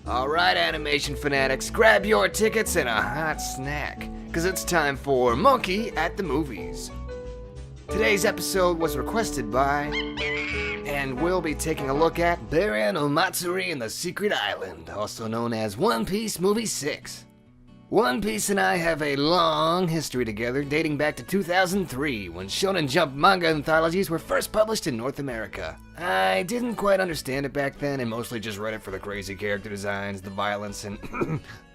Alright, animation fanatics, grab your tickets and a hot snack, cause it's time for Monkey at the Movies. Today's episode was requested by, and we'll be taking a look at Siren, Omatsuri, and the Secret Island, also known as One Piece Movie 6. One Piece and I have a long history together, dating back to 2003, when Shonen Jump manga anthologies were first published in North America. I didn't quite understand it back then, and mostly just read it for the crazy character designs, the violence, and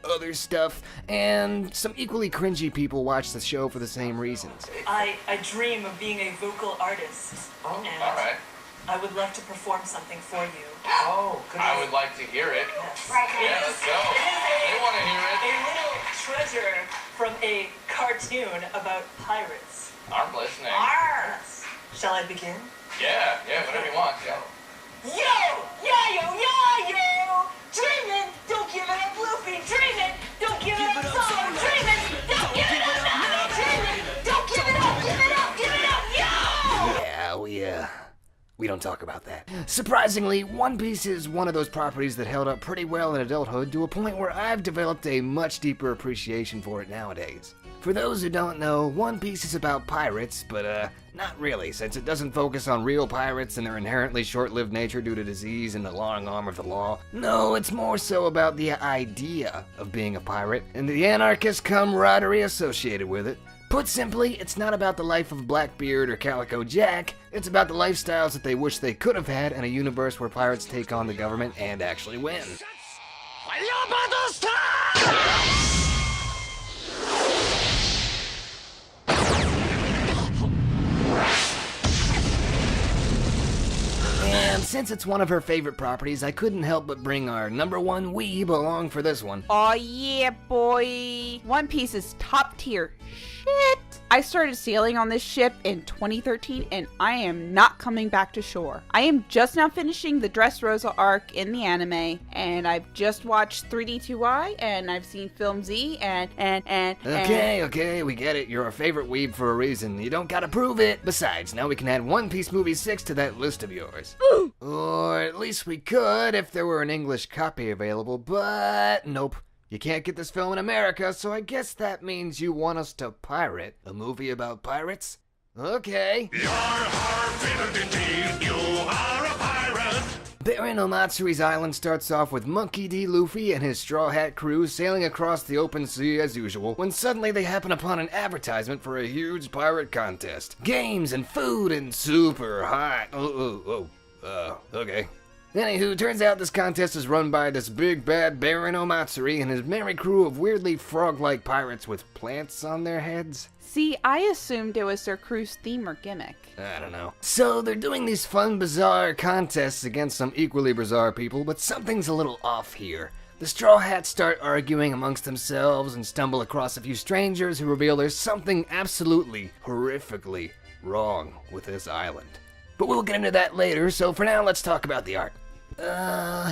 other stuff, and some equally cringy people watch the show for the same reasons. I dream of being a vocal artist, and Alright. I would love to perform something for you. Oh, I would like to hear it. Yes. Yeah, let's go. They want to hear A it. little treasure from a cartoon about pirates. I'm listening. Yes. Shall I begin? Yeah, whatever you want. Yeah. Yo! Dreamin', don't give it up, Luffy! Dreamin', don't give it up, Zoro! Dreamin', don't give it up, Nami! Dreamin', don't give it up, yo! Yeah, we don't talk about that. Surprisingly, One Piece is one of those properties that held up pretty well in adulthood to a point where I've developed a much deeper appreciation for it nowadays. For those who don't know, One Piece is about pirates, but not really, since it doesn't focus on real pirates and their inherently short-lived nature due to disease and the long arm of the law. No, it's more so about the idea of being a pirate and the anarchist camaraderie associated with it. Put simply, it's not about the life of Blackbeard or Calico Jack, it's about the lifestyles that they wish they could have had in a universe where pirates take on the government and actually win. And since it's one of her favorite properties, I couldn't help but bring our number one weeb along for this one. Oh yeah, boy. One Piece is top tier shit. I started sailing on this ship in 2013 and I am not coming back to shore. I am just now finishing the Dressrosa arc in the anime, and I've just watched 3D2I and I've seen Film Z and Okay, we get it. You're our favorite weeb for a reason. You don't gotta prove it. Besides, now we can add One Piece Movie 6 to that list of yours. Or at least we could if there were an English copy available, but nope. You can't get this film in America, so I guess that means you want us to pirate a movie about pirates? Okay. Baron Omatsuri's island starts off with Monkey D. Luffy and his Straw Hat crew sailing across the open sea as usual, when suddenly they happen upon an advertisement for a huge pirate contest. Games and food and super hot. Okay. Anywho, turns out this contest is run by this big bad Baron Omatsuri and his merry crew of weirdly frog-like pirates with plants on their heads. See, I assumed it was their crew's theme or gimmick. I don't know. So they're doing these fun, bizarre contests against some equally bizarre people, but something's a little off here. The Straw Hats start arguing amongst themselves and stumble across a few strangers who reveal there's something absolutely, horrifically wrong with this island. But we'll get into that later, so for now, let's talk about the art.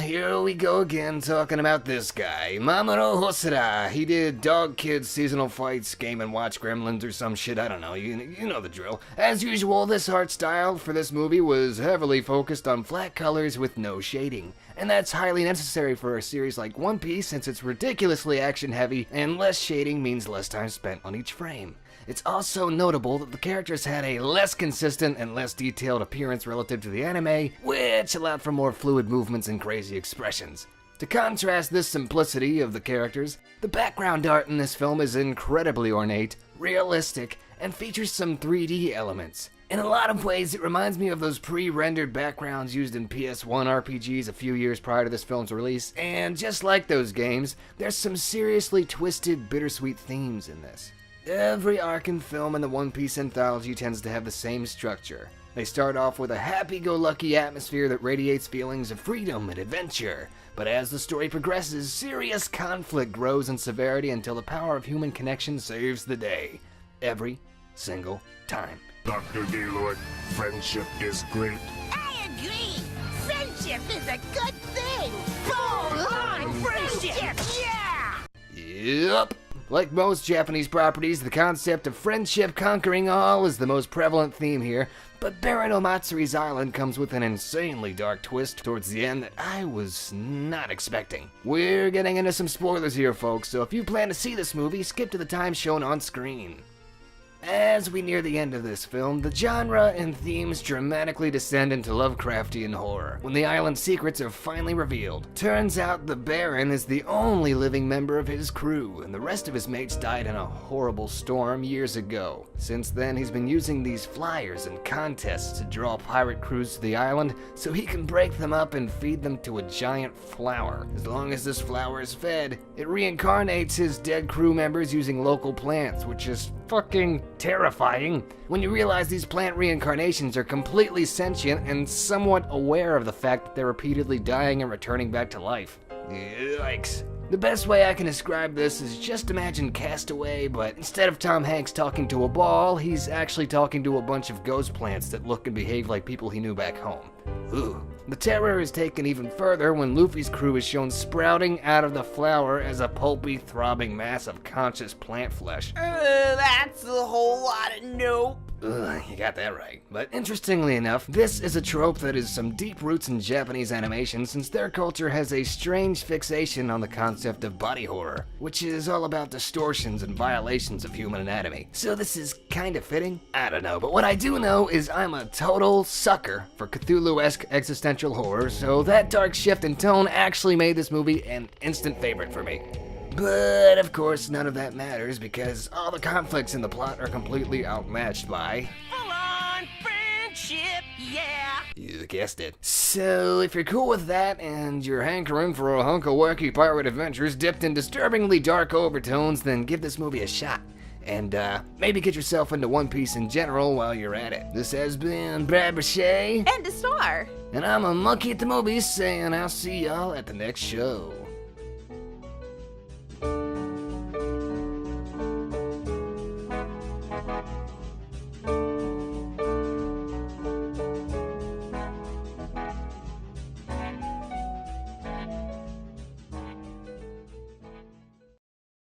Here we go again, talking about this guy, Mamoru Hosoda. He did Dog Kids Seasonal Fights, Game & Watch Gremlins or some shit, I don't know, you know the drill. As usual, this art style for this movie was heavily focused on flat colors with no shading. And that's highly necessary for a series like One Piece since it's ridiculously action-heavy, and less shading means less time spent on each frame. It's also notable that the characters had a less consistent and less detailed appearance relative to the anime, which allowed for more fluid movements and crazy expressions. To contrast this simplicity of the characters, the background art in this film is incredibly ornate, realistic, and features some 3D elements. In a lot of ways, it reminds me of those pre-rendered backgrounds used in PS1 RPGs a few years prior to this film's release, and just like those games, there's some seriously twisted, bittersweet themes in this. Every arc and film in the One Piece anthology tends to have the same structure. They start off with a happy-go-lucky atmosphere that radiates feelings of freedom and adventure. But as the story progresses, serious conflict grows in severity until the power of human connection saves the day. Every single time. Dr. Gaylord, friendship is great. I agree. Friendship is a good thing. Full on friendship. Yeah. Yup. Like most Japanese properties, the concept of friendship conquering all is the most prevalent theme here, But Baron Omatsuri's island comes with an insanely dark twist towards the end that I was not expecting. We're getting into some spoilers here, folks, so if you plan to see this movie, skip to the time shown on screen. As we near the end of this film, the genre and themes dramatically descend into Lovecraftian horror, when the island's secrets are finally revealed. Turns out the Baron is the only living member of his crew, and the rest of his mates died in a horrible storm years ago. Since then, he's been using these flyers and contests to draw pirate crews to the island so he can break them up and feed them to a giant flower. As long as this flower is fed, it reincarnates his dead crew members using local plants, which is fucking terrifying when you realize these plant reincarnations are completely sentient and somewhat aware of the fact that they're repeatedly dying and returning back to life. Yikes. The best way I can describe this is just imagine Castaway, but instead of Tom Hanks talking to a ball, he's actually talking to a bunch of ghost plants that look and behave like people he knew back home. Ooh. The terror is taken even further when Luffy's crew is shown sprouting out of the flower as a pulpy, throbbing mass of conscious plant flesh. That's a whole lot of nope. Ugh, you got that right. But interestingly enough, this is a trope that has some deep roots in Japanese animation since their culture has a strange fixation on the concept of body horror, which is all about distortions and violations of human anatomy. So this is kinda fitting? I don't know, but what I do know is I'm a total sucker for Cthulhu-esque existential horror, so that dark shift in tone actually made this movie an instant favorite for me. But of course, none of that matters because all the conflicts in the plot are completely outmatched by Full-on friendship, yeah. You guessed it. So, if you're cool with that and you're hankering for a hunk of wacky pirate adventures dipped in disturbingly dark overtones, then give this movie a shot. And maybe get yourself into One Piece in general while you're at it. This has been Brad Brachet. And Destar. And I'm a monkey at the movies saying I'll see y'all at the next show.